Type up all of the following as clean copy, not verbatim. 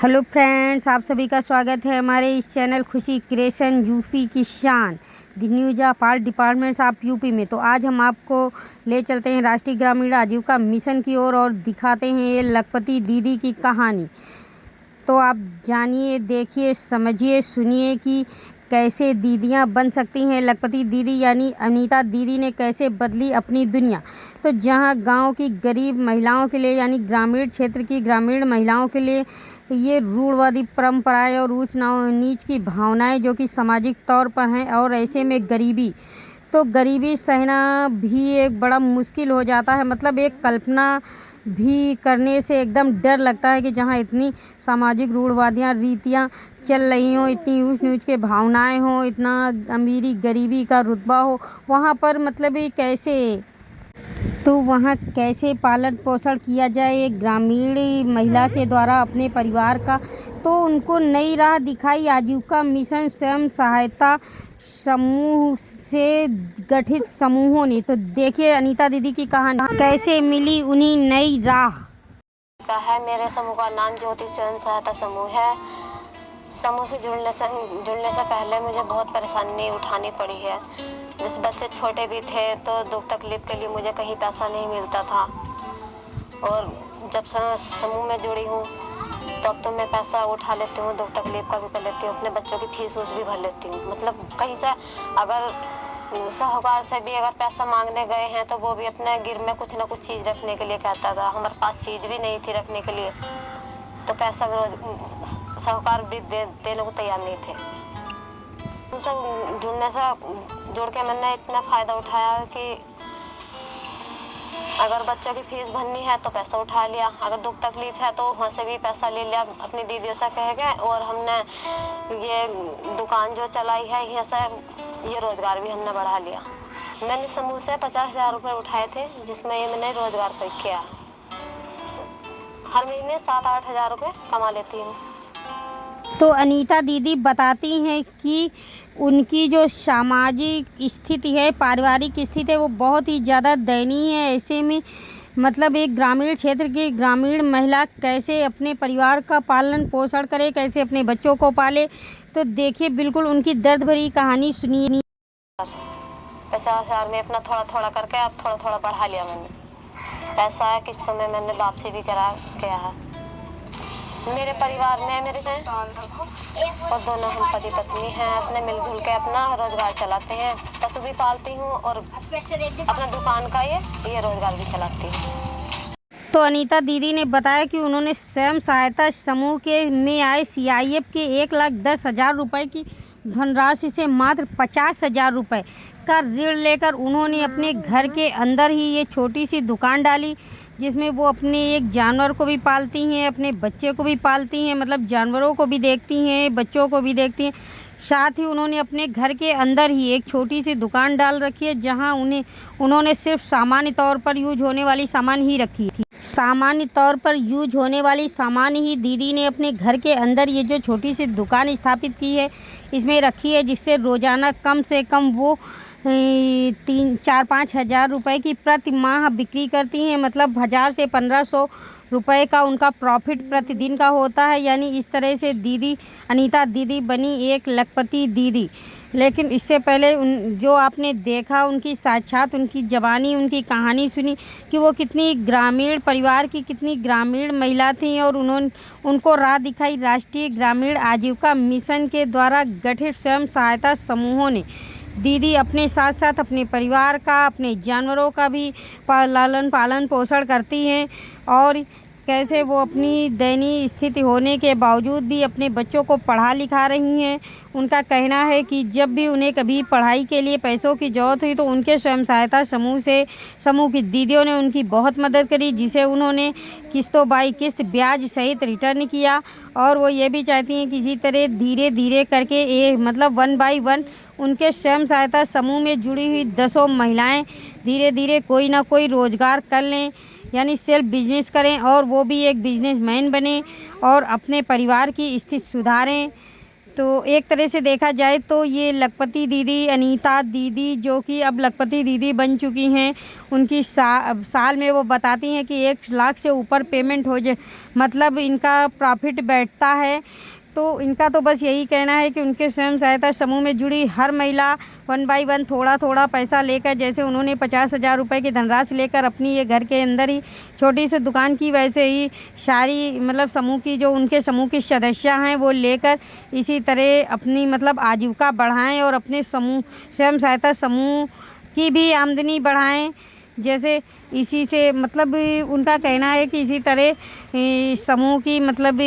Hello friends, आप सभी का स्वागत है हमारे इस चैनल खुशी क्रिएशन यूपी की शान the news of all departments of UP में। तो आज हम आपको ले चलते हैं राष्ट्रीय ग्रामीण आजीविका मिशन की ओर और दिखाते हैं ये लखपति दीदी की कहानी। तो आप जानिए, देखिए, समझिए, सुनिए कि कैसे दीदियां बन सकती हैं। लखपति दीदी यानी अनीता दीदी ने कैसे बदली अपनी दुनिया। तो जहां गांव की गरीब महिलाओं के लिए यानी ग्रामीण क्षेत्र की ग्रामीण महिलाओं के लिए ये रूढ़वादी परंपराएं और ऊंच नीच की भावनाएं जो कि सामाजिक तौर पर हैं, और ऐसे में गरीबी सहना भी एक बड़ा मुश्किल हो जाता है। मतलब एक कल्पना भी करने से एकदम डर लगता है कि जहाँ इतनी सामाजिक रूढ़वादियाँ रीतियाँ चल रही हों, इतनी ऊंच नीच के भावनाएं हों, इतना अमीरी गरीबी का रुतबा हो, वहाँ पर मतलब ये कैसे, तो वहाँ कैसे पालन पोषण किया जाए एक ग्रामीण महिला के द्वारा अपने परिवार का। तो उनको नई राह दिखाई आजीविका मिशन स्वयं सहायता समूह से गठित समूहों ने। तो देखिए अनीता दीदी की कहानी, कैसे मिली उन्हीं नई राह। का है मेरे समूह का नाम ज्योति स्वयं सहायता समूह है। समूह से जुड़ने से पहले मुझे बहुत परेशानी उठानी पड़ी है। जिस बच्चे छोटे भी थे तो दुख तकलीफ के लिए मुझे कहीं पैसा नहीं मिलता था, और जब समूह में जुड़ी हूँ तो अब तो मैं पैसा उठा लेती हूँ, दुख तकलीफ का भी कर लेती हूँ, अपने बच्चों की फीस भी भर लेती हूँ। मतलब कहीं से अगर साहूकार से भी अगर पैसा मांगने गए हैं तो वो भी अपने गिर में कुछ ना कुछ चीज़ रखने के लिए कहता था। हमारे पास चीज़ भी नहीं थी रखने के लिए, तो पैसा साहूकार भी देने को तैयार नहीं थे। उनसे जुड़ के मैंने इतना फ़ायदा उठाया कि अगर बच्चों की फीस भरनी है तो पैसा उठा लिया, अगर दुख तकलीफ है तो वहाँ से भी पैसा ले लिया, अपनी दीदियों से कह गए। और हमने ये दुकान जो चलाई है यहाँ से ये रोज़गार भी हमने बढ़ा लिया। मैंने समूह से 50,000 रुपये उठाए थे, जिसमें ये मैंने रोज़गार किया। हर महीने 7-8 हज़ार रुपये कमा लेती हूँ। तो अनीता दीदी बताती हैं कि उनकी जो सामाजिक स्थिति है, पारिवारिक स्थिति है, वो बहुत ही ज़्यादा दयनीय है। ऐसे में मतलब एक ग्रामीण क्षेत्र की ग्रामीण महिला कैसे अपने परिवार का पालन पोषण करे, कैसे अपने बच्चों को पाले। तो देखिए बिल्कुल उनकी दर्द भरी कहानी सुनिए। 50,000 में अपना थोड़ा थोड़ा करके अब थोड़ा थोड़ा बढ़ा लिया मैंने। पैसा किस्तों में मैंने वापसी भी किया है। मेरे परिवार में मेरे और दोनों हम पति पत्नी हैं, अपने मिलजुल के अपना रोजगार चलाते हैं। पशु भी पालती हूँ और अपना दुकान का ये रोजगार भी चलाती हूँ। तो अनीता दीदी ने बताया कि उन्होंने स्वयं सहायता समूह के में आए CIF के 1,10,000 रुपये की धनराशि से मात्र 50,000 रुपये का ऋण लेकर उन्होंने अपने घर के अंदर ही ये छोटी सी दुकान डाली, जिसमें वो अपने एक जानवर को भी पालती हैं, अपने बच्चे को भी पालती हैं। मतलब जानवरों को भी देखती हैं, बच्चों को भी देखती हैं। साथ ही उन्होंने अपने घर के अंदर ही एक छोटी सी दुकान डाल रखी है, जहां उन्होंने सिर्फ सामान्य तौर पर यूज होने वाली सामान ही रखी है। सामान्य तौर पर यूज होने वाली सामान ही दीदी ने अपने घर के अंदर ये जो छोटी सी दुकान स्थापित की है इसमें रखी है, जिससे रोज़ाना कम से कम वो 3-4-5 हज़ार रुपये की प्रति माह बिक्री करती हैं। मतलब 1,000 से 1,500 रुपये का उनका प्रॉफिट प्रतिदिन का होता है। यानी इस तरह से अनीता दीदी बनी एक लखपति दीदी। लेकिन इससे पहले जो आपने देखा उनकी साक्षात उनकी ज़बानी उनकी कहानी सुनी कि वो कितनी ग्रामीण परिवार की कितनी ग्रामीण महिला थी, और उनको राह दिखाई राष्ट्रीय ग्रामीण आजीविका मिशन के द्वारा गठित स्वयं सहायता समूहों ने। दीदी अपने साथ साथ अपने परिवार का, अपने जानवरों का भी पालन पोषण करती हैं, और कैसे वो अपनी दयनीय स्थिति होने के बावजूद भी अपने बच्चों को पढ़ा लिखा रही हैं। उनका कहना है कि जब भी उन्हें कभी पढ़ाई के लिए पैसों की ज़रूरत हुई तो उनके स्वयं सहायता समूह की दीदियों ने उनकी बहुत मदद करी, जिसे उन्होंने किस्तों बाई किस्त ब्याज सहित रिटर्न किया। और वो ये भी चाहती हैं कि इसी तरह धीरे धीरे करके मतलब 1 बाई 1 उनके स्वयं सहायता समूह में जुड़ी हुई 10 महिलाएँ धीरे धीरे कोई ना कोई रोज़गार कर लें, यानी सेल्फ बिजनेस करें, और वो भी एक बिजनेसमैन बने और अपने परिवार की स्थिति सुधारें। तो एक तरह से देखा जाए तो ये लखपति दीदी, अनीता दीदी, जो कि अब लखपति दीदी बन चुकी हैं, उनकी साल में वो बताती हैं कि 1 लाख से ऊपर पेमेंट हो जाए, मतलब इनका प्रॉफिट बैठता है। तो इनका तो बस यही कहना है कि उनके स्वयं सहायता समूह में जुड़ी हर महिला 1 बाई 1 थोड़ा थोड़ा पैसा लेकर, जैसे उन्होंने 50,000 रुपये की धनराशि लेकर अपनी ये घर के अंदर ही छोटी सी दुकान की, वैसे ही सारी मतलब समूह की जो उनके समूह की सदस्य हैं वो लेकर इसी तरह अपनी मतलब आजीविका बढ़ाएं और अपने समूह स्वयं सहायता समूह की भी आमदनी बढ़ाएं। जैसे इसी से मतलब उनका कहना है कि इसी तरह समूह की मतलब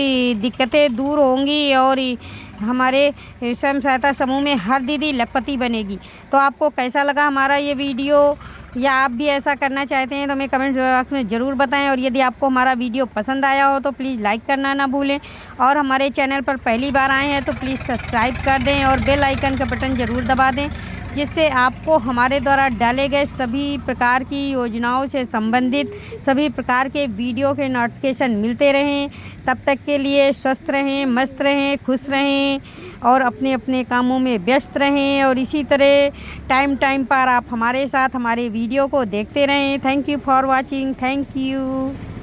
दिक्कतें दूर होंगी और हमारे स्वयं सहायता समूह में हर दीदी लखपति बनेगी। तो आपको कैसा लगा हमारा ये वीडियो, या आप भी ऐसा करना चाहते हैं तो हमें कमेंट बॉक्स में ज़रूर बताएं। और यदि आपको हमारा वीडियो पसंद आया हो तो प्लीज़ लाइक करना ना भूलें, और हमारे चैनल पर पहली बार आए हैं तो प्लीज़ सब्सक्राइब कर दें और बेल आइकन का बटन ज़रूर दबा दें, जिससे आपको हमारे द्वारा डाले गए सभी प्रकार की योजनाओं से संबंधित सभी प्रकार के वीडियो के नोटिफिकेशन मिलते रहें। तब तक के लिए स्वस्थ रहें, मस्त रहें, खुश रहें और अपने अपने कामों में व्यस्त रहें। और इसी तरह टाइम पर आप हमारे साथ हमारे वीडियो को देखते रहें। Thank you for watching. Thank you.